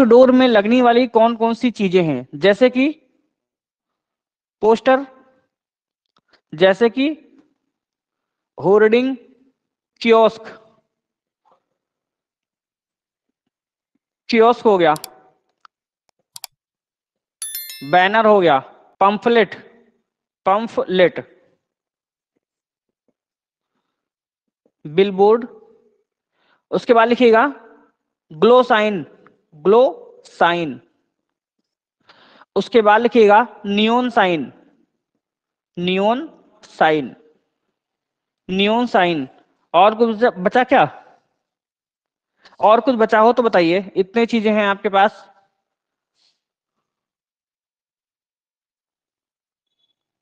Outdoor में लगने वाली कौन कौन सी चीजें हैं? जैसे कि पोस्टर, जैसे कि होर्डिंग, कियोस्क, कियोस्क हो गया, बैनर हो गया, पंफलेट, पंफलेट, बिलबोर्ड, उसके बाद लिखिएगा ग्लो साइन, ग्लो साइन, उसके बाद लिखिएगा neon sign, neon sign, neon sign. और कुछ बचा क्या? और कुछ बचा हो तो बताइए, इतने चीजें हैं आपके पास।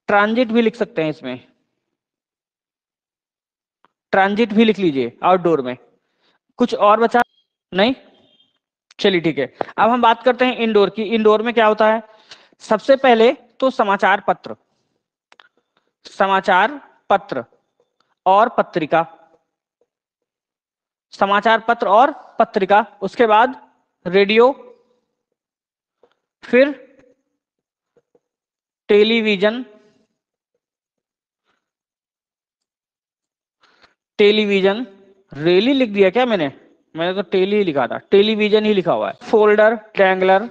ट्रांजिट भी लिख सकते हैं इसमें, ट्रांजिट भी लिख लीजिए आउटडोर में। कुछ और बचा? नहीं, चलिए ठीक है। अब हम बात करते हैं इंडोर की। इंडोर में क्या होता है? सबसे पहले तो समाचार पत्र, समाचार पत्र और पत्रिका, समाचार पत्र और पत्रिका, उसके बाद रेडियो, फिर टेलीविजन, टेलीविजन, रेली लिख दिया क्या मैंने? मैंने तो टेली ही लिखा था, टेलीविजन ही लिखा हुआ है। फोल्डर, डैंगलर,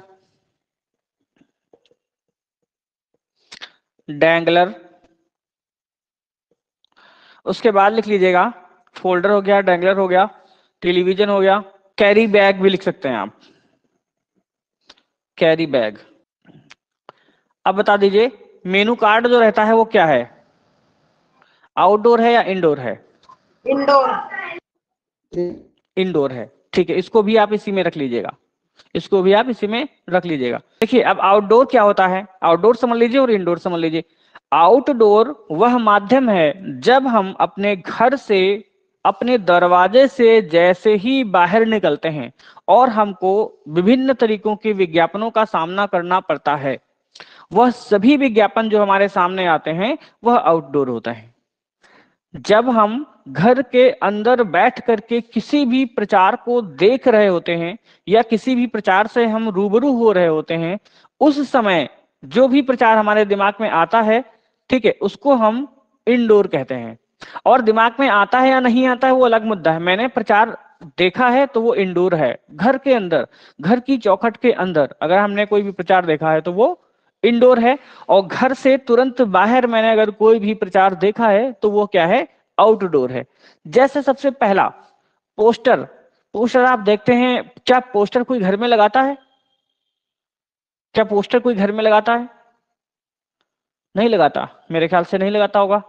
डैंगलर, उसके बाद लिख लीजिएगा फोल्डर हो गया, डैंगलर हो गया, टेलीविजन हो गया, कैरी बैग भी लिख सकते हैं आप, कैरी बैग। अब बता दीजिए मेनू कार्ड जो रहता है वो क्या है? आउटडोर है या इंडोर है? इंडोर। इंडोर है, ठीक है। इसको भी आप इसी में रख लीजिएगा, इसको भी आप इसी में रख लीजिएगा। देखिए अब आउटडोर क्या होता है, आउटडोर समझ लीजिए और इंडोर समझ लीजिए। आउटडोर वह माध्यम है जब हम अपने घर से, अपने दरवाजे से जैसे ही बाहर निकलते हैं और हमको विभिन्न तरीकों के विज्ञापनों का सामना करना पड़ता है, वह सभी विज्ञापन जो हमारे सामने आते हैं वह आउटडोर होता है। जब हम घर के अंदर बैठ करके किसी भी प्रचार को देख रहे होते हैं या किसी भी प्रचार से हम रूबरू हो रहे होते हैं, उस समय जो भी प्रचार हमारे दिमाग में आता है, ठीक है, उसको हम इंडोर कहते हैं। और दिमाग में आता है या नहीं आता है वो अलग मुद्दा है। मैंने प्रचार देखा है तो वो इंडोर है, घर के अंदर, घर की चौखट के अंदर अगर हमने कोई भी प्रचार देखा है तो वो इंडोर है। और घर से तुरंत बाहर मैंने अगर कोई भी प्रचार देखा है तो वो क्या है? आउटडोर है। जैसे सबसे पहला पोस्टर, पोस्टर आप देखते हैं, क्या पोस्टर कोई घर में लगाता है? क्या पोस्टर कोई घर में लगाता है? नहीं लगाता, मेरे ख्याल से नहीं लगाता होगा।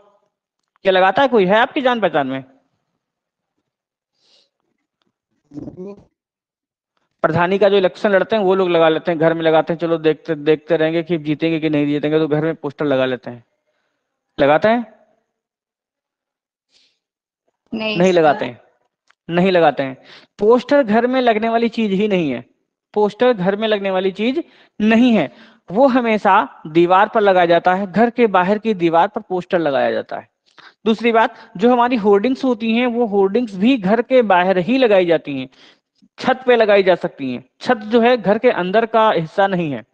क्या लगाता है? कोई है आपकी जान पहचान में? प्रधानी का जो इलेक्शन लड़ते हैं वो लोग लगा लेते हैं, घर में लगाते हैं, चलो देखते देखते रहेंगे कि जीतेंगे कि नहीं जीतेंगे, तो घर में पोस्टर लगा लेते हैं। लगाते हैं? नहीं लगाते हैं, नहीं लगाते हैं। पोस्टर घर में लगने वाली चीज ही नहीं है, पोस्टर घर में लगने वाली चीज नहीं है। वो हमेशा दीवार पर लगाया जाता है, घर के बाहर की दीवार पर पोस्टर लगाया जाता है। दूसरी बात, जो हमारी होर्डिंग्स होती हैं वो होर्डिंग्स भी घर के बाहर ही लगाई जाती हैं, छत पे लगाई जा सकती हैं। छत जो है घर के अंदर का हिस्सा नहीं है,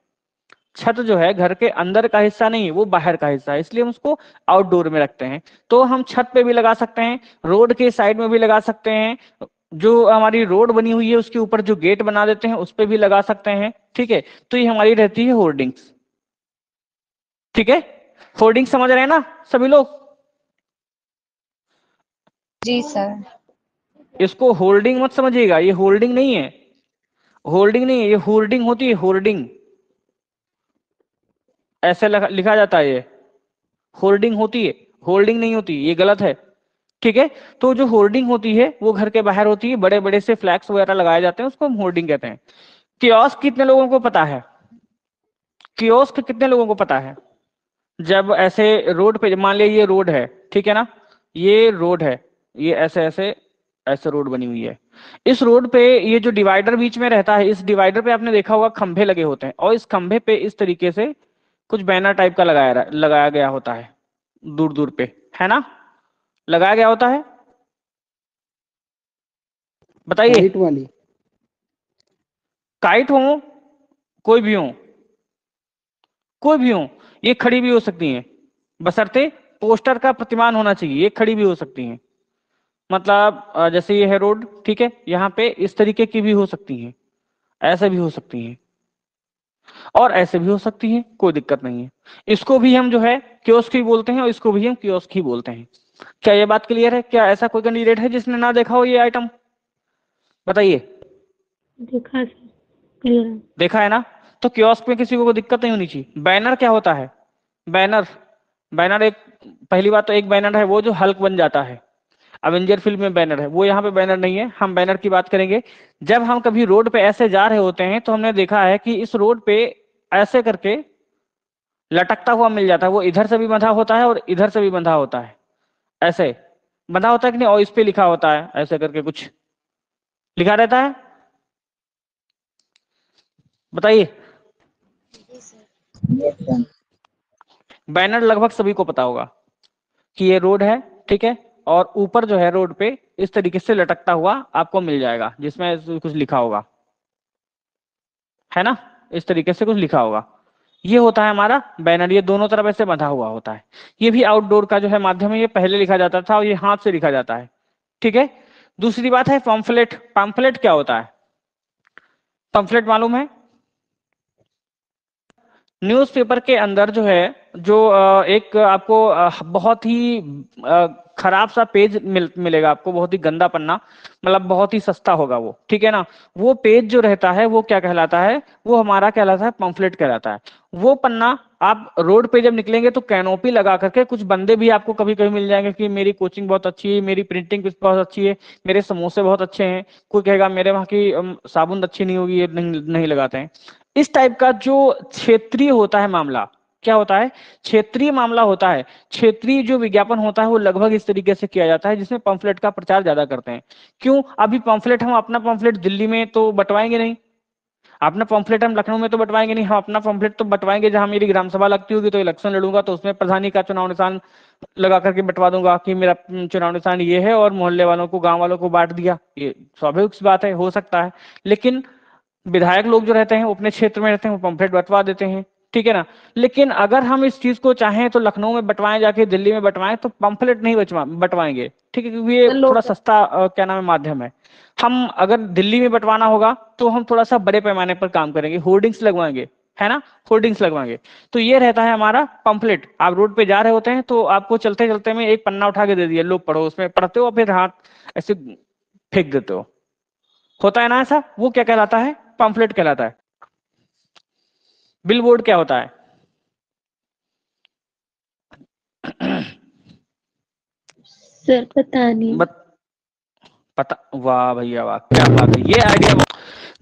छत जो है घर के अंदर का हिस्सा नहीं है, वो बाहर का हिस्सा है, इसलिए हम उसको आउटडोर में रखते हैं। तो हम छत पे भी लगा सकते हैं, रोड के साइड में भी लगा सकते हैं, जो हमारी रोड बनी हुई है उसके ऊपर जो गेट बना देते हैं उस पे भी लगा सकते हैं, ठीक है। तो ये हमारी रहती है होर्डिंग्स, ठीक है। होर्डिंग समझ रहे हैं ना सभी लोग? जी सर। इसको होल्डिंग मत समझिएगा, ये होल्डिंग नहीं है, होल्डिंग नहीं है, ये होर्डिंग होती है, होर्डिंग ऐसे लिखा जाता है, ये होर्डिंग होती है, होल्डिंग नहीं होती, ये गलत है, ठीक है। तो जो होर्डिंग होती है वो घर के बाहर होती है, बड़े बड़े से फ्लैक्स वगैरह लगाए जाते हैं, उसको हम होर्डिंग कहते हैं। कियोस्क कितने लोगों को पता है? कियोस्क कितने लोगों को पता है? जब ऐसे रोड पे, मान लिया ये रोड है, ठीक है ना, ये रोड है, ये ऐसे ऐसे ऐसे रोड बनी हुई है, इस रोड पे ये जो डिवाइडर बीच में रहता है, इस डिवाइडर पे आपने देखा होगा खंभे लगे होते हैं, और इस खंभे पे इस तरीके से कुछ बैनर टाइप का लगाया गया होता है, दूर दूर पे, है ना, लगाया गया होता है। बताइए वाइट वाली, काइट हो, कोई भी हो, कोई भी हो, ये खड़ी भी हो सकती हैं, बशर्ते पोस्टर का प्रतिमान होना चाहिए, ये खड़ी भी हो सकती हैं। मतलब जैसे ये है रोड, ठीक है, यहाँ पे इस तरीके की भी हो सकती हैं, ऐसे भी हो सकती हैं, और ऐसे भी हो सकती हैं, कोई दिक्कत नहीं है। इसको भी हम जो है कियोस्क ही बोलते हैं, और इसको भी हम कियोस्क ही बोलते हैं। क्या ये बात क्लियर है? क्या ऐसा कोई कैंडिडेट है जिसने ना देखा हो ये आइटम? बताइए। देखा सर, क्लियर है। देखा है ना? तो कियोस्क में किसी को कोई दिक्कत नहीं होनी चाहिए। बैनर क्या होता है? बैनर, बैनर एक, पहली बात तो एक बैनर है वो जो हल्क बन जाता है, अवेंजर फिल्म में बैनर है, वो यहाँ पे बैनर नहीं है। हम बैनर की बात करेंगे जब हम कभी रोड पे ऐसे जा रहे होते हैं, तो हमने देखा है कि इस रोड पे ऐसे करके लटकता हुआ मिल जाता है, वो इधर से भी बंधा होता है और इधर से भी बंधा होता है, ऐसे बंधा होता है कि नहीं, और इस पे लिखा होता है ऐसे करके, कुछ लिखा रहता है। बताइए। बैनर लगभग सभी को पता होगा कि ये रोड है, ठीक है, और ऊपर जो है रोड पे इस तरीके से लटकता हुआ आपको मिल जाएगा, जिसमें कुछ लिखा होगा, है ना, इस तरीके से कुछ लिखा होगा। ये होता है हमारा बैनर, ये दोनों तरफ ऐसे बंधा हुआ होता है। ये भी आउटडोर का जो है माध्यम है, ये पहले लिखा जाता था और ये हाथ से लिखा जाता है, ठीक है। दूसरी बात है पम्फलेट। पम्फलेट क्या होता है? पम्फलेट मालूम है? न्यूज़पेपर के अंदर जो है, जो एक आपको बहुत ही खराब सा पेज मिलेगा आपको, बहुत ही गंदा पन्ना, मतलब बहुत ही सस्ता होगा वो, ठीक है ना। वो पेज जो रहता है वो क्या कहलाता है? वो हमारा कहलाता है पम्फलेट कहलाता है। वो पन्ना आप रोड पे जब निकलेंगे तो कैनोपी लगा करके कुछ बंदे भी आपको कभी कभी मिल जाएंगे कि मेरी कोचिंग बहुत अच्छी है, मेरी प्रिंटिंग बहुत अच्छी है, मेरे समोसे बहुत अच्छे हैं, कोई कहेगा मेरे वहाँ की साबुन अच्छी नहीं होगी, ये नहीं लगाते हैं। इस टाइप का जो क्षेत्रीय होता है मामला, क्या होता है? क्षेत्रीय मामला होता है। क्षेत्रीय जो विज्ञापन होता है वो लगभग इस तरीके से किया जाता है, जिसमें पंफलेट का प्रचार ज्यादा करते हैं। क्यों? अभी पंफलेट, हम अपना पंफलेट दिल्ली में तो बंटवाएंगे नहीं, अपना पंफलेट हम लखनऊ में तो बंटवाएंगे नहीं, हम अपना पंफलेट तो बंटवाएंगे जहां मेरी ग्राम सभा लगती होगी, तो इलेक्शन लड़ूंगा तो उसमें प्रधानी का चुनाव निशान लगा करके बंटवा दूंगा कि मेरा चुनाव निशान ये है, और मोहल्ले वालों को, गांव वालों को बांट दिया। ये स्वाभाविक बात है, हो सकता है। लेकिन विधायक लोग जो रहते हैं वो अपने क्षेत्र में रहते हैं, वो पंफलेट बंटवा देते हैं, ठीक है ना। लेकिन अगर हम इस चीज को चाहें तो लखनऊ में बंटवाएं, जाके दिल्ली में बंटवाएं, तो पंफलेट नहीं बंटवाएंगे, ठीक है, क्योंकि ये थोड़ा सस्ता क्या नाम है माध्यम है। हम अगर दिल्ली में बंटवाना होगा तो हम थोड़ा सा बड़े पैमाने पर काम करेंगे, होर्डिंग्स लगवाएंगे, है ना, होर्डिंग्स लगवाएंगे। तो ये रहता है हमारा पंफलेट। आप रोड पे जा रहे होते हैं तो आपको चलते चलते में एक पन्ना उठा के दे दिया, लो पढ़ो, उसमें पढ़ते हो फिर हाथ ऐसे फेंक देते हो, होता है ना ऐसा, वो क्या कहलाता है? पंफलेट कहलाता है। बिलबोर्ड क्या होता है? सर पता नहीं। पता, वाह भैया वाह, क्या बात है, ये आइडिया।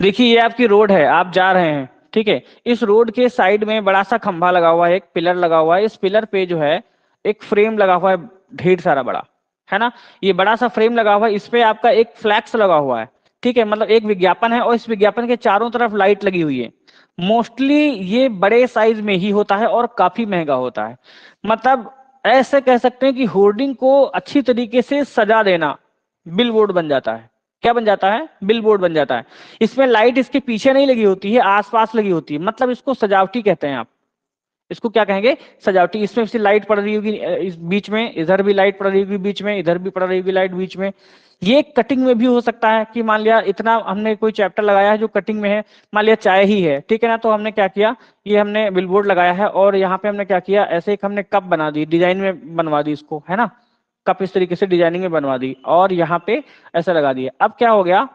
देखिए ये आपकी रोड है, आप जा रहे हैं, ठीक है, इस रोड के साइड में बड़ा सा खंभा लगा हुआ है, एक पिलर लगा हुआ है, इस पिलर पे जो है एक फ्रेम लगा हुआ है, ढेर सारा बड़ा, है ना। ये बड़ा सा फ्रेम लगा हुआ है, इस पे आपका एक फ्लैक्स लगा हुआ है, ठीक है, मतलब एक विज्ञापन है, और इस विज्ञापन के चारों तरफ लाइट लगी हुई है। मोस्टली ये बड़े साइज में ही होता है और काफी महंगा होता है। मतलब ऐसे कह सकते हैं कि होर्डिंग को अच्छी तरीके से सजा देना बिलबोर्ड बन जाता है। क्या बन जाता है? बिलबोर्ड बन जाता है। इसमें लाइट इसके पीछे नहीं लगी होती है, आसपास लगी होती है, मतलब इसको सजावटी कहते हैं आप। इसको क्या कहेंगे? सजावटी। इसमें से लाइट पड़ रही होगी इस बीच में, इधर भी लाइट पड़ रही होगी बीच में, इधर भी पड़ रही होगी लाइट बीच में। ये कटिंग में भी हो सकता है कि मान लिया इतना हमने कोई चैप्टर लगाया है जो कटिंग में है, मान लिया चाय ही है, ठीक है ना, तो हमने क्या किया, ये हमने बिलबोर्ड लगाया है, और यहाँ पे हमने क्या किया, ऐसे एक हमने कप बना दी, डिजाइन में बनवा दी इसको, है ना, कप इस तरीके से डिजाइनिंग में बनवा दी, और यहाँ पे ऐसा लगा दिया। अब क्या हो गया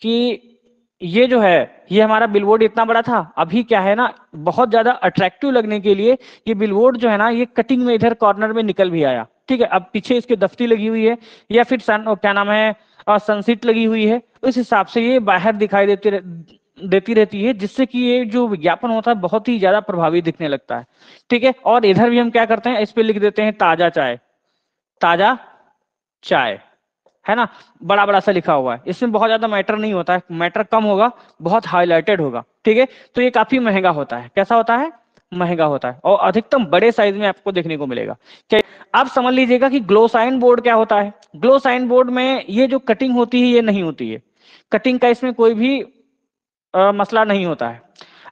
कि ये जो है, ये हमारा बिलबोर्ड इतना बड़ा था, अभी क्या है ना, बहुत ज्यादा अट्रैक्टिव लगने के लिए ये बिलबोर्ड जो है ना, ये कटिंग में इधर कॉर्नर में निकल भी आया, ठीक है। अब पीछे इसके दफ्ती लगी हुई है, या फिर क्या नाम है, सनसीट लगी हुई है, उस हिसाब से ये बाहर दिखाई देती रहती है, जिससे कि ये जो विज्ञापन होता है बहुत ही ज्यादा प्रभावी दिखने लगता है, ठीक है। और इधर भी हम क्या करते हैं, इस पे लिख देते हैं ताजा चाय, ताजा चाय, है ना, बड़ा बड़ा सा लिखा हुआ है। इसमें बहुत ज्यादा मैटर नहीं होता है, मैटर कम होगा, बहुत हाईलाइटेड होगा, ठीक है। तो ये काफी महंगा होता है। कैसा होता है? महंगा होता है, और अधिकतम बड़े साइज में आपको देखने को मिलेगा। क्या आप समझ लीजिएगा कि ग्लोसाइन बोर्ड क्या होता है? ग्लोसाइन बोर्ड में ये जो कटिंग होती है ये नहीं होती है, कटिंग का इसमें कोई भी मसला नहीं होता है।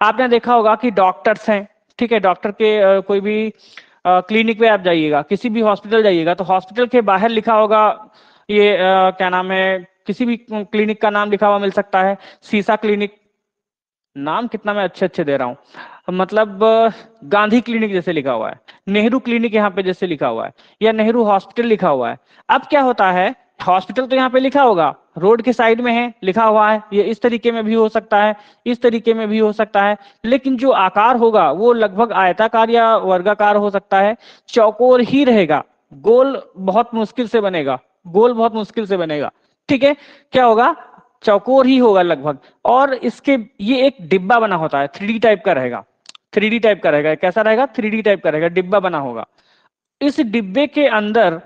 आपने देखा होगा कि डॉक्टर्स हैं, ठीक है, डॉक्टर के कोई भी क्लिनिक पे आप जाइएगा, किसी भी हॉस्पिटल जाइएगा तो हॉस्पिटल के बाहर लिखा होगा ये क्या नाम है, किसी भी क्लिनिक का नाम लिखा हुआ मिल सकता है, सीसा क्लिनिक, नाम कितना मैं अच्छे अच्छे दे रहा हूँ, मतलब गांधी क्लिनिक जैसे लिखा हुआ है, नेहरू क्लिनिक यहाँ पे जैसे लिखा हुआ है, या नेहरू हॉस्पिटल लिखा हुआ है। अब क्या होता है, हॉस्पिटल तो यहाँ पे लिखा होगा, रोड के साइड में है लिखा हुआ है, ये इस तरीके में भी हो सकता है, इस तरीके में भी हो सकता है, लेकिन जो आकार होगा वो लगभग आयताकार या वर्गाकार हो सकता है, चौकोर ही रहेगा, गोल बहुत मुश्किल से बनेगा, गोल बहुत मुश्किल से बनेगा, ठीक है। क्या होगा, चौकोर ही होगा लगभग, और इसके ये एक डिब्बा बना होता है, 3D टाइप का रहेगा, 3D टाइप का रहेगा, कैसा रहेगा, 3D टाइप का रहेगा, डिब्बा बना होगा। इस डिब्बे के अंदर,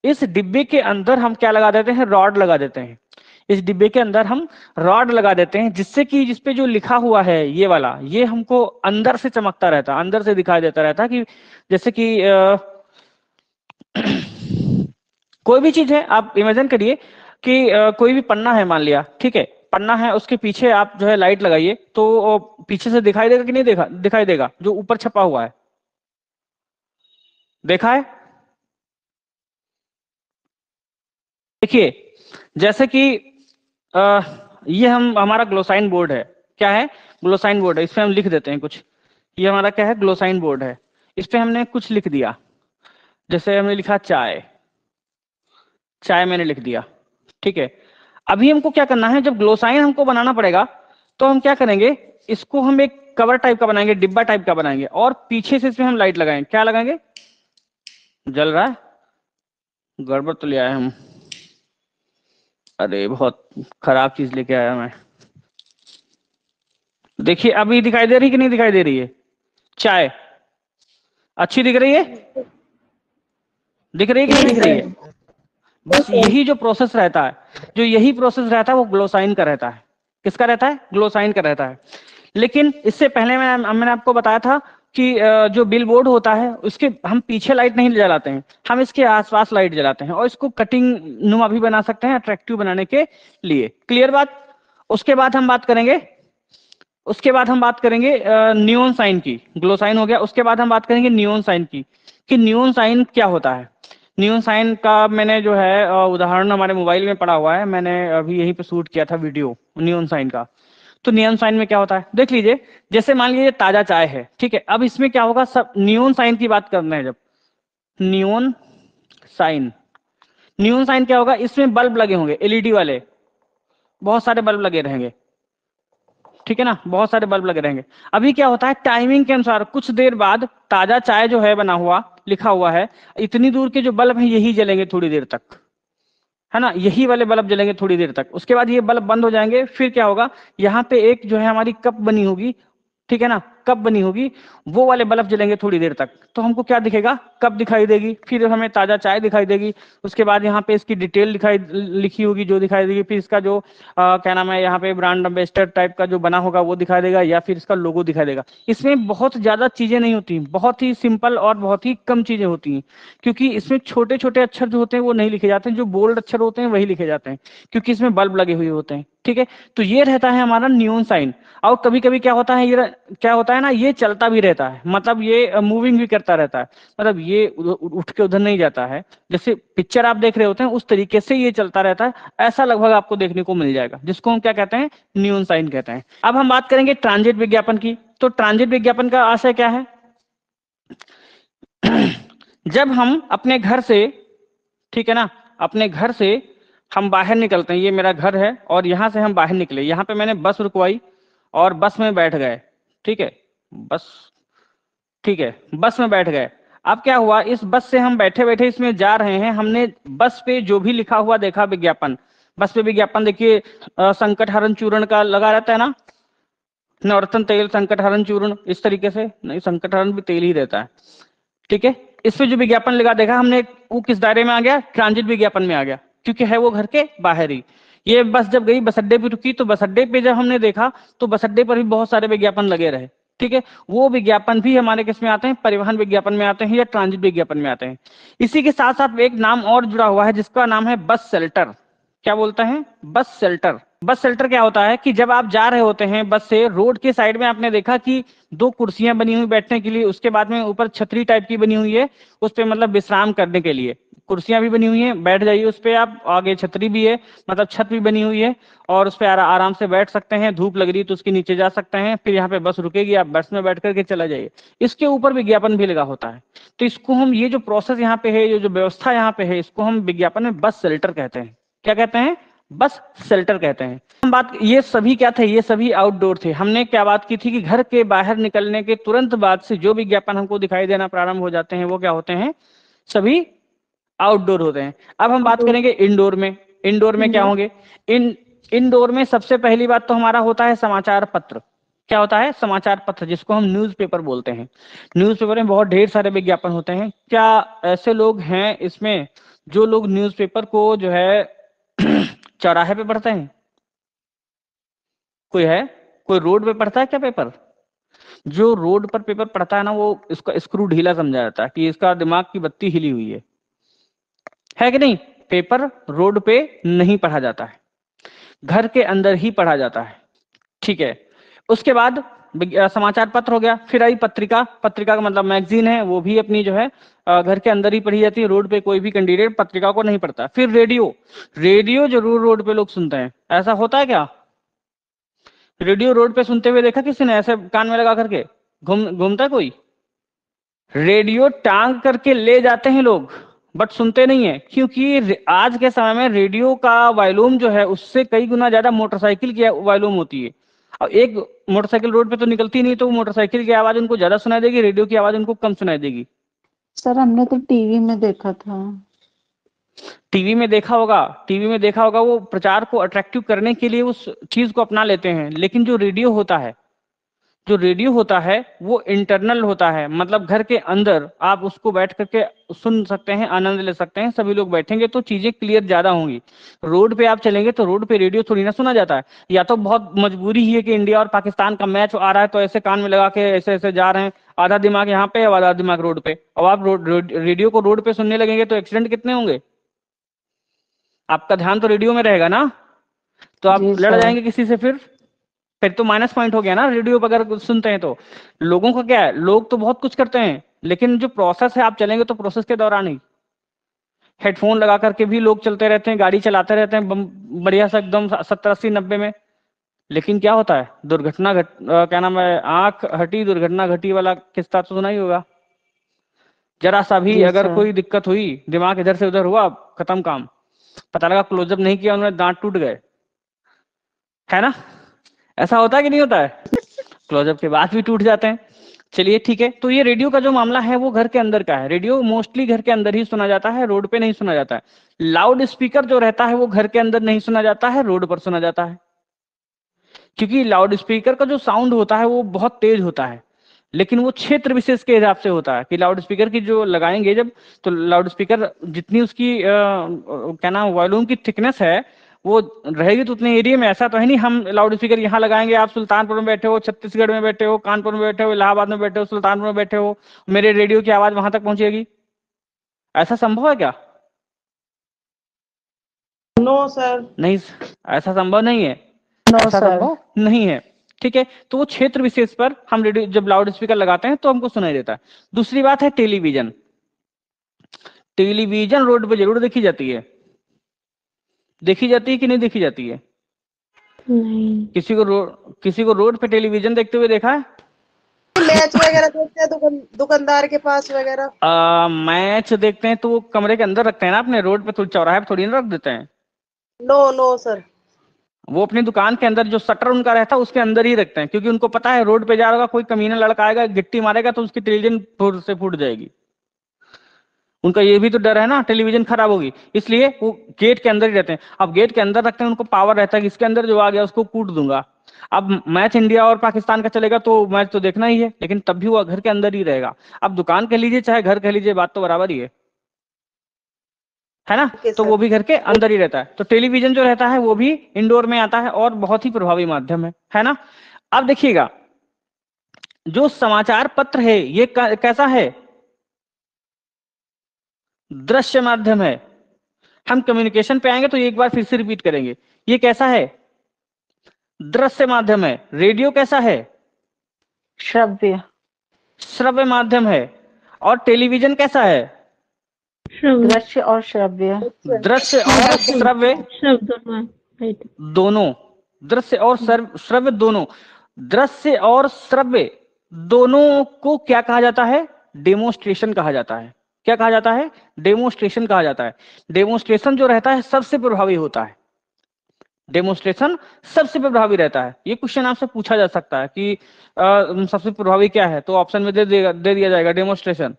इस डिब्बे के अंदर हम क्या लगा देते हैं, रॉड लगा देते हैं, इस डिब्बे के अंदर हम रॉड लगा देते हैं, जिससे कि जिसपे जो लिखा हुआ है ये वाला, ये हमको अंदर से चमकता रहता, अंदर से दिखाई देता रहता, कि जैसे कि कोई भी चीज है, आप इमेजिन करिए कि कोई भी पन्ना है मान लिया, ठीक है, पन्ना है, उसके पीछे आप जो है लाइट लगाइए तो पीछे से दिखाई देगा कि नहीं, दिखाई देगा, जो ऊपर छपा हुआ है, देखा है। देखिए जैसे कि ये हमारा ग्लोसाइन बोर्ड है, क्या है, ग्लोसाइन बोर्ड है, इस पे हम लिख देते हैं कुछ, ये हमारा क्या है, ग्लोसाइन बोर्ड है, इस पे हमने कुछ लिख दिया, जैसे हमने लिखा चाय, चाय मैंने लिख दिया, ठीक है। अभी हमको क्या करना है, जब ग्लोसाइन हमको बनाना पड़ेगा तो हम क्या करेंगे, इसको हम एक कवर टाइप का बनाएंगे, डिब्बा टाइप का बनाएंगे, और पीछे से इसमें हम लाइट लगाएंगे, क्या लगाएंगे, जल रहा है, गड़बड़ तो ले आए हम, अरे बहुत खराब चीज लेके आया मैं। देखिए अभी दिखाई दे रही कि नहीं दिखाई दे रही है, चाय अच्छी दिख रही है, दिख रही है कि नहीं दिख रही है। बस यही जो प्रोसेस रहता है, जो यही प्रोसेस रहता है वो ग्लोसाइन का रहता है, किसका रहता है, ग्लोसाइन का रहता है। लेकिन इससे पहले मैंने आपको बताया था कि जो बिल बोर्ड होता है उसके हम पीछे लाइट नहीं जलाते हैं, हम इसके आसपास लाइट जलाते हैं, और इसको कटिंग नुमा भी बना सकते हैं अट्रैक्टिव बनाने के लिए, क्लियर बात। उसके बाद हम बात करेंगे, उसके बाद हम बात करेंगे नियॉन साइन की, ग्लोसाइन हो गया, उसके बाद हम बात करेंगे नियॉन साइन की, कि नियॉन साइन क्या होता है। नियॉन साइन का मैंने जो है उदाहरण हमारे मोबाइल में पड़ा हुआ है, मैंने अभी यहीं पे शूट किया था वीडियो नियॉन साइन का। तो नियॉन साइन में क्या होता है देख लीजिए, जैसे मान लीजिए ताजा चाय है, ठीक है, अब इसमें क्या होगा, सब नियॉन साइन की बात करना है, जब नियॉन साइन, नियॉन साइन क्या होगा, इसमें बल्ब लगे होंगे एलईडी वाले, बहुत सारे बल्ब लगे रहेंगे, ठीक है ना, बहुत सारे बल्ब लगे रहेंगे। अभी क्या होता है, टाइमिंग के अनुसार कुछ देर बाद ताजा चाय जो है बना हुआ लिखा हुआ है, इतनी दूर के जो बल्ब हैं यही जलेंगे थोड़ी देर तक, है ना, यही वाले बल्ब जलेंगे थोड़ी देर तक, उसके बाद ये बल्ब बंद हो जाएंगे। फिर क्या होगा, यहाँ पे एक जो है हमारी कप बनी होगी, ठीक है ना, कप बनी होगी, वो वाले बल्ब जलेंगे थोड़ी देर तक, तो हमको क्या दिखेगा, कप दिखाई देगी, फिर हमें ताजा चाय दिखाई देगी, उसके बाद यहाँ पे इसकी डिटेल दिखाई लिखी होगी जो दिखाई देगी, फिर इसका जो क्या नाम है, यहाँ पे ब्रांड एम्बेसडर टाइप का जो बना होगा वो दिखाई देगा, या फिर इसका लोगो दिखाई देगा। इसमें बहुत ज्यादा चीजें नहीं होती, बहुत ही सिंपल और बहुत ही कम चीजें होती हैं, क्योंकि इसमें छोटे छोटे अक्षर जो होते हैं वो नहीं लिखे जाते हैं, जो बोल्ड अक्षर होते हैं वही लिखे जाते हैं, क्योंकि इसमें बल्ब लगे हुए होते हैं, ठीक है। तो ये रहता है हमारा नियॉन साइन। और कभी कभी क्या होता है, ये क्या होता है ना, ये चलता भी रहता है, मतलब ये मूविंग भी करता रहता है, मतलब ये उठ के उधर नहीं जाता है, जैसे पिक्चर आप देख रहे होते हैं उस तरीके से ये चलता रहता है, ऐसा लगभग आपको देखने को मिल जाएगा, जिसको हम क्या कहते हैं, नियॉन साइन कहते हैं। अब हम बात करेंगे ट्रांजिट विज्ञापन की। तो ट्रांजिट विज्ञापन का आशय क्या है, जब हम अपने घर से, ठीक है ना, अपने घर से हम बाहर निकलते हैं, ये मेरा घर है और यहां से हम बाहर निकले, यहाँ पे मैंने बस रुकवाई और बस में बैठ गए, ठीक है, बस, ठीक है, बस में बैठ गए। अब क्या हुआ, इस बस से हम बैठे बैठे इसमें जा रहे हैं, हमने बस पे जो भी लिखा हुआ देखा विज्ञापन, बस पे विज्ञापन देखिए, संकट हरण चूर्ण का लगा रहता है ना, नवरत्न तेल संकट हरण चूर्ण, इस तरीके से, नहीं संकट हरण भी तेल ही रहता है, ठीक है। इस पे जो विज्ञापन लगा देखा हमने, वो किस दायरे में आ गया, ट्रांजिट विज्ञापन में आ गया, क्योंकि है वो घर के बाहर ही। ये बस जब गई बस अड्डे पे रुकी, तो बस अड्डे पे जब हमने देखा तो बस अड्डे पर भी बहुत सारे विज्ञापन लगे रहे, ठीक है, वो विज्ञापन भी हमारे किस में आते हैं, परिवहन विज्ञापन में आते हैं या ट्रांजिट विज्ञापन में आते हैं। इसी के साथ साथ एक नाम और जुड़ा हुआ है जिसका नाम है बस शेल्टर। क्या बोलते हैं, बस शेल्टर, बस शेल्टर क्या होता है कि जब आप जा रहे होते हैं बस से, रोड के साइड में आपने देखा कि दो कुर्सियां बनी हुई बैठने के लिए, उसके बाद में ऊपर छतरी टाइप की बनी हुई है, उस पे मतलब विश्राम करने के लिए कुर्सियां भी बनी हुई हैं, बैठ जाइए उस पे आप, आगे छतरी भी है, मतलब छत भी बनी हुई है और उस पे आराम से बैठ सकते हैं, धूप लग रही है तो उसके नीचे जा सकते हैं, फिर यहाँ पे बस रुकेगी, आप बस में बैठ करके चला जाइए। इसके ऊपर विज्ञापन भी लगा होता है। तो इसको हम, ये जो प्रोसेस यहाँ पे है, ये जो व्यवस्था यहाँ पे है, इसको हम विज्ञापन में बस शेल्टर कहते हैं। क्या कहते हैं? बस शेल्टर कहते हैं। हम बात, ये सभी क्या थे? ये सभी आउटडोर थे। हमने क्या बात की थी कि घर के बाहर निकलने के तुरंत बाद से जो विज्ञापन हमको दिखाई देना प्रारंभ हो जाते हैं वो क्या होते हैं? सभी आउटडोर होते हैं। अब हम बात करेंगे इंडोर में। इंडोर में क्या होंगे? इंडोर में सबसे पहली बात तो हमारा होता है समाचार पत्र। क्या होता है? समाचार पत्र, जिसको हम न्यूज़पेपर बोलते हैं। न्यूज़पेपर में बहुत ढेर सारे विज्ञापन होते हैं। क्या ऐसे लोग हैं इसमें जो लोग न्यूज़पेपर को जो है चौराहे पे पढ़ते हैं? कोई है? कोई रोड पे पढ़ता है क्या पेपर? जो रोड पर पेपर पढ़ता है ना, वो इसका स्क्रू ढीला समझा जाता है कि इसका दिमाग की बत्ती हिली हुई है कि नहीं? पेपर रोड पे नहीं पढ़ा जाता है, घर के अंदर ही पढ़ा जाता है। ठीक है। उसके बाद समाचार पत्र हो गया, फिर आई पत्रिका। पत्रिका का मतलब मैगजीन है, वो भी अपनी जो है घर के अंदर ही पढ़ी जाती है, रोड पे कोई भी कैंडिडेट पत्रिका को नहीं पढ़ता। फिर रेडियो। रेडियो जरूर रोड पे लोग सुनते हैं, ऐसा होता है क्या? रेडियो रोड पे सुनते हुए देखा किसी ने, ऐसे कान में लगा करके घूमता है कोई? रेडियो टांग करके ले जाते हैं लोग, बट सुनते नहीं है, क्योंकि आज के समय में रेडियो का वॉल्यूम जो है उससे कई गुना ज्यादा मोटरसाइकिल की वॉल्यूम होती है। अब एक मोटरसाइकिल रोड पे तो निकलती नहीं, तो मोटरसाइकिल की आवाज उनको ज्यादा सुनाई देगी, रेडियो की आवाज उनको कम सुनाई देगी। सर हमने तो टीवी में देखा था। टीवी में देखा होगा, टीवी में देखा होगा, वो प्रचार को अट्रैक्टिव करने के लिए उस चीज को अपना लेते हैं। लेकिन जो रेडियो होता है, जो रेडियो होता है वो इंटरनल होता है, मतलब घर के अंदर आप उसको बैठ करके सुन सकते हैं, आनंद ले सकते हैं। सभी लोग बैठेंगे तो चीजें क्लियर ज्यादा होंगी। रोड पे आप चलेंगे तो रोड पे रेडियो थोड़ी ना सुना जाता है। या तो बहुत मजबूरी ही है कि इंडिया और पाकिस्तान का मैच आ रहा है, तो ऐसे कान में लगा के ऐसे ऐसे जा रहे हैं, आधा दिमाग यहाँ पे आधा दिमाग रोड पे। अब आप रेडियो को रोड पे सुनने लगेंगे तो एक्सीडेंट कितने होंगे? आपका ध्यान तो रेडियो में रहेगा ना, तो आप जी लड़ सर। जाएंगे किसी से, फिर तो माइनस पॉइंट हो गया ना। रेडियो पर अगर सुनते हैं तो लोगों का क्या है, लोग तो बहुत कुछ करते हैं, लेकिन जो प्रोसेस है, आप चलेंगे तो प्रोसेस के दौरान ही हेडफोन लगा करके भी लोग चलते रहते हैं, गाड़ी चलाते रहते हैं बढ़िया सा एकदम 70 80 90 में। लेकिन क्या होता है? दुर्घटना क्या नाम है, आंख हटी दुर्घटना घटी वाला किस्सा तो सुना ही होगा। जरा सा भी जी अगर सर। कोई दिक्कत हुई, दिमाग इधर से उधर हुआ, खत्म काम। पता लगा क्लोजअप नहीं किया उन्होंने, दांत टूट गए, है ना? ऐसा होता है कि नहीं होता है? क्लोजअप के बाद भी टूट जाते हैं। चलिए ठीक है। तो ये रेडियो का जो मामला है वो घर के अंदर का है। रेडियो मोस्टली घर के अंदर ही सुना जाता है, रोड पे नहीं सुना जाता है। लाउड स्पीकर जो रहता है वो घर के अंदर नहीं सुना जाता है, रोड पर सुना जाता है। क्योंकि लाउड स्पीकर का जो साउंड होता है वो बहुत तेज होता है, लेकिन वो क्षेत्र विशेष के हिसाब से होता है कि लाउड स्पीकर की जो लगाएंगे जब, तो लाउड स्पीकर जितनी उसकी क्या नाम वॉल्यूम की थिकनेस है वो रहेगी, तो उतने एरिया में। ऐसा तो है नहीं हम लाउड स्पीकर यहाँ लगाएंगे, आप सुल्तानपुर में बैठे हो, छत्तीसगढ़ में बैठे हो, कानपुर में बैठे हो, इलाहाबाद में बैठे हो, सुल्तानपुर में बैठे हो, मेरे रेडियो की आवाज वहां तक पहुंचेगी? ऐसा संभव है क्या? No sir. नहीं, ऐसा संभव नहीं है। नो ऐसा सर। संभव नहीं है। ठीक है। तो वो क्षेत्र विशेष पर हम रेडियो जब लाउड स्पीकर लगाते हैं तो हमको सुनाई देता है। दूसरी बात है टेलीविजन। टेलीविजन रोड पे जरूर देखी जाती है। देखी जाती है कि नहीं देखी जाती है? नहीं। किसी को रोड पे टेलीविजन देखते हुए देखा है? मैच वगैरह देखते हैं दुकानदार के पास वगैरह। मैच देखते हैं तो वो कमरे के अंदर रखते हैं ना अपने, रोड पे थोड़ी चौराहे पे थोड़ी ना रख देते हैं। No no sir. वो अपनी दुकान के अंदर जो शटर उनका रहता है उसके अंदर ही रखते हैं, क्योंकि उनको पता है रोड पे जा रहा होगा कोई कमीना लड़का आएगा, गिट्टी मारेगा तो उसकी टेलीविजन फुट से फूट जाएगी। उनका ये भी तो डर है ना टेलीविजन खराब होगी, इसलिए वो गेट के अंदर ही रहते हैं। अब गेट के अंदर रखते हैं, उनको पावर रहता है कि इसके अंदर जो आ गया उसको कूट दूंगा। अब मैच इंडिया और पाकिस्तान का चलेगा तो मैच तो देखना ही है, लेकिन तब भी वो घर के अंदर ही रहेगा। अब दुकान कह लीजिए चाहे घर कह लीजिए, बात तो बराबर ही है ना? ओके तो सर। वो भी घर के अंदर ही रहता है। तो टेलीविजन जो रहता है वो भी इंडोर में आता है और बहुत ही प्रभावी माध्यम है ना? अब देखिएगा, जो समाचार पत्र है ये कैसा है? दृश्य माध्यम है। हम कम्युनिकेशन पे आएंगे तो एक बार फिर से रिपीट करेंगे, ये कैसा है? दृश्य माध्यम है। रेडियो कैसा है? श्रव्य। श्रव्य माध्यम है। और टेलीविजन कैसा है? श्रव्य। दृश्य और श्रव्य। दृश्य और श्रव्य शब्द राइट। दोनों, दृश्य और श्रव्य दोनों, दृश्य और श्रव्य दोनों को क्या कहा जाता है? डेमोन्स्ट्रेशन कहा जाता है। क्या कहा जाता है? डेमोन्स्ट्रेशन कहा जाता है। डेमोन्स्ट्रेशन जो रहता है सबसे प्रभावी होता है। डेमोन्स्ट्रेशन सबसे प्रभावी रहता है। ये क्वेश्चन आपसे पूछा जा सकता है कि सबसे प्रभावी क्या है, तो ऑप्शन में दे दिया जाएगा डेमोन्स्ट्रेशन।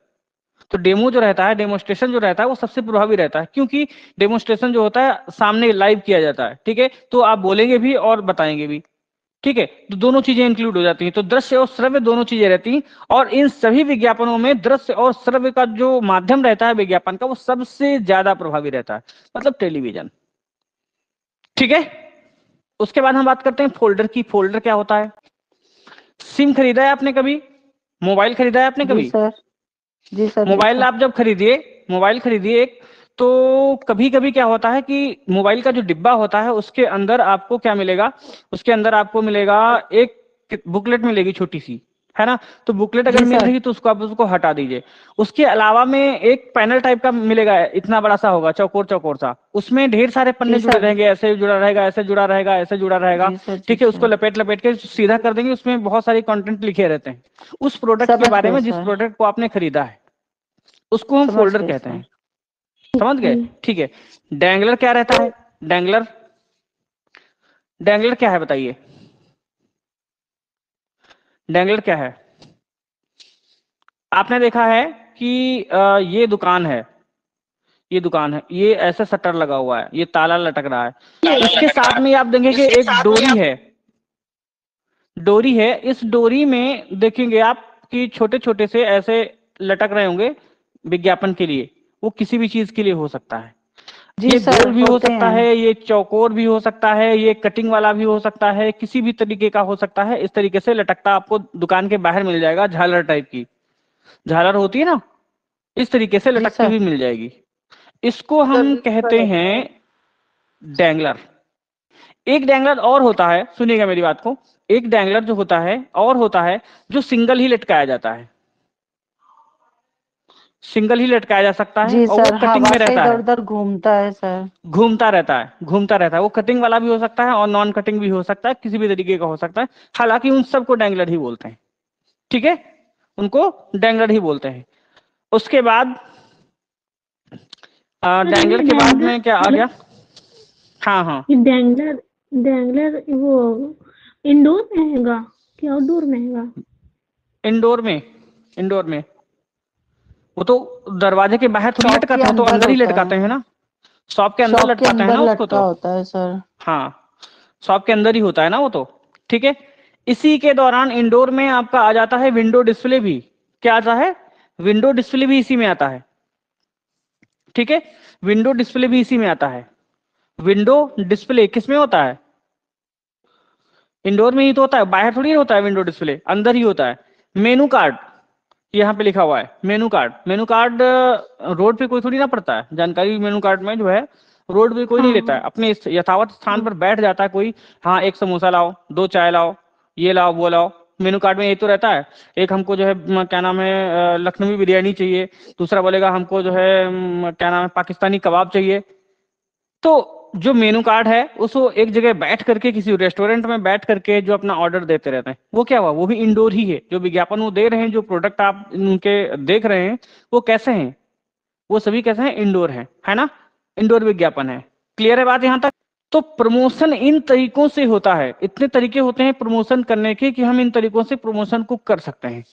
तो डेमो जो रहता है, डेमोन्स्ट्रेशन जो रहता है वो सबसे प्रभावी रहता है, क्योंकि डेमोन्स्ट्रेशन जो होता है सामने लाइव किया जाता है। ठीक है, तो आप बोलेंगे भी और बताएंगे भी। ठीक है, तो दोनों चीजें इंक्लूड हो जाती हैं। तो दृश्य और श्रव्य दोनों चीजें रहती हैं, और इन सभी विज्ञापनों में दृश्य और श्रव्य का जो माध्यम रहता है विज्ञापन का, वो सबसे ज्यादा प्रभावी रहता है, मतलब टेलीविजन। ठीक है, उसके बाद हम बात करते हैं फोल्डर की। फोल्डर क्या होता है? सिम खरीदा है आपने कभी? मोबाइल खरीदा है आपने कभी? जी सर। जी सर। मोबाइल आप जब खरीदिए, मोबाइल खरीदिए एक, तो कभी कभी क्या होता है कि मोबाइल का जो डिब्बा होता है उसके अंदर आपको क्या मिलेगा? उसके अंदर आपको मिलेगा एक बुकलेट मिलेगी छोटी सी, है ना? तो बुकलेट अगर मिल रही तो उसको आप उसको हटा दीजिए। उसके अलावा में एक पैनल टाइप का मिलेगा, इतना बड़ा सा होगा, चौकोर चौकोर सा, उसमें ढेर सारे पन्ने जुड़े रहेंगे, ऐसे जुड़ा रहेगा, ऐसे जुड़ा रहेगा, ऐसे जुड़ा रहेगा। ठीक है, उसको लपेट लपेट के सीधा कर देंगे, उसमें बहुत सारी कंटेंट लिखे रहते हैं उस प्रोडक्ट के बारे में, जिस प्रोडक्ट को आपने खरीदा है, उसको हम फोल्डर कहते हैं। समझ गए? ठीक है, डैंगलर क्या रहता है? डैंगलर, डैंगलर क्या है बताइए? डैंगलर क्या है? आपने देखा है कि ये दुकान है, ये दुकान है, ये ऐसे शटर लगा हुआ है, ये ताला लटक रहा है, इसके साथ में आप देखेंगे कि एक डोरी है, डोरी है। इस डोरी में देखेंगे आप कि छोटे छोटे से ऐसे लटक रहे होंगे विज्ञापन के लिए। वो किसी भी चीज के लिए हो सकता है, ये गोल भी हो सकता है, ये चौकोर भी हो सकता है, ये कटिंग वाला भी हो सकता है, किसी भी तरीके का हो सकता है। इस तरीके से लटकता आपको दुकान के बाहर मिल जाएगा, झालर टाइप की झालर होती है ना, इस तरीके से लटकती हुई मिल जाएगी। इसको हम कहते हैं डैंगलर। एक डैंगलर और होता है, सुनिएगा मेरी बात को, एक डैंगलर जो होता है और होता है जो सिंगल ही लटकाया जाता है, सिंगल ही लटकाया जा सकता है, और वो कटिंग में रहता है, इधर घूमता है सर, घूमता रहता है, घूमता रहता है। वो कटिंग वाला भी हो सकता है और नॉन कटिंग भी हो सकता है, किसी भी तरीके का हो सकता है। हालांकि उन सबको डैंगलर ही बोलते हैं। ठीक है, उनको डैंगलर ही बोलते हैं। उसके बाद डैंगलर के बाद में क्या आ गया? हाँ हाँ, डैंगलर, डैंगलर वो इंडोर में रहेगा कि आउटडोर में रहेगा? इंडोर में, इंडोर में। वो तो दरवाजे के बाहर थोड़ी लटकाते हैं, तो अंदर ही लटकाते हैं ना, शॉप के अंदर लटकाते हैं ना उसको, तो होता है सर। हाँ, शॉप के अंदर ही होता है ना वो तो। ठीक है, इसी के दौरान इंडोर में आपका आ जाता है विंडो डिस्प्ले भी। क्या आता है? विंडो डिस्प्ले भी इसी में आता है। ठीक है, विंडो डिस्प्ले भी इसी में आता है। विंडो डिस्प्ले किस में होता है? इंडोर में ही तो होता है, बाहर थोड़ी होता है विंडो डिस्प्ले, अंदर ही होता है। मेनू कार्ड, यहाँ पे लिखा हुआ है menu card. Menu card road पे कोई थोड़ी ना पड़ता है, जानकारी मेनू कार्ड में जो है रोड पे कोई नहीं लेता है, अपने यथावत स्थान पर बैठ जाता है कोई, हाँ एक समोसा लाओ, दो चाय लाओ, ये लाओ वो लाओ। मेनू कार्ड में ये तो रहता है, एक हमको जो है क्या नाम है लखनवी बिरयानी चाहिए, दूसरा बोलेगा हमको जो है क्या नाम है पाकिस्तानी कबाब चाहिए। तो जो मेनू कार्ड है उसको एक जगह बैठ करके किसी रेस्टोरेंट में बैठ करके जो अपना ऑर्डर देते रहते हैं, वो क्या हुआ? वो भी इंडोर ही है। जो विज्ञापन वो दे रहे हैं, जो प्रोडक्ट आप उनके देख रहे हैं, वो कैसे हैं? वो सभी कैसे हैं? इंडोर है ना, इंडोर विज्ञापन है। क्लियर है बात यहाँ तक? तो प्रमोशन इन तरीकों से होता है, इतने तरीके होते हैं प्रमोशन करने के कि हम इन तरीकों से प्रमोशन को कर सकते हैं।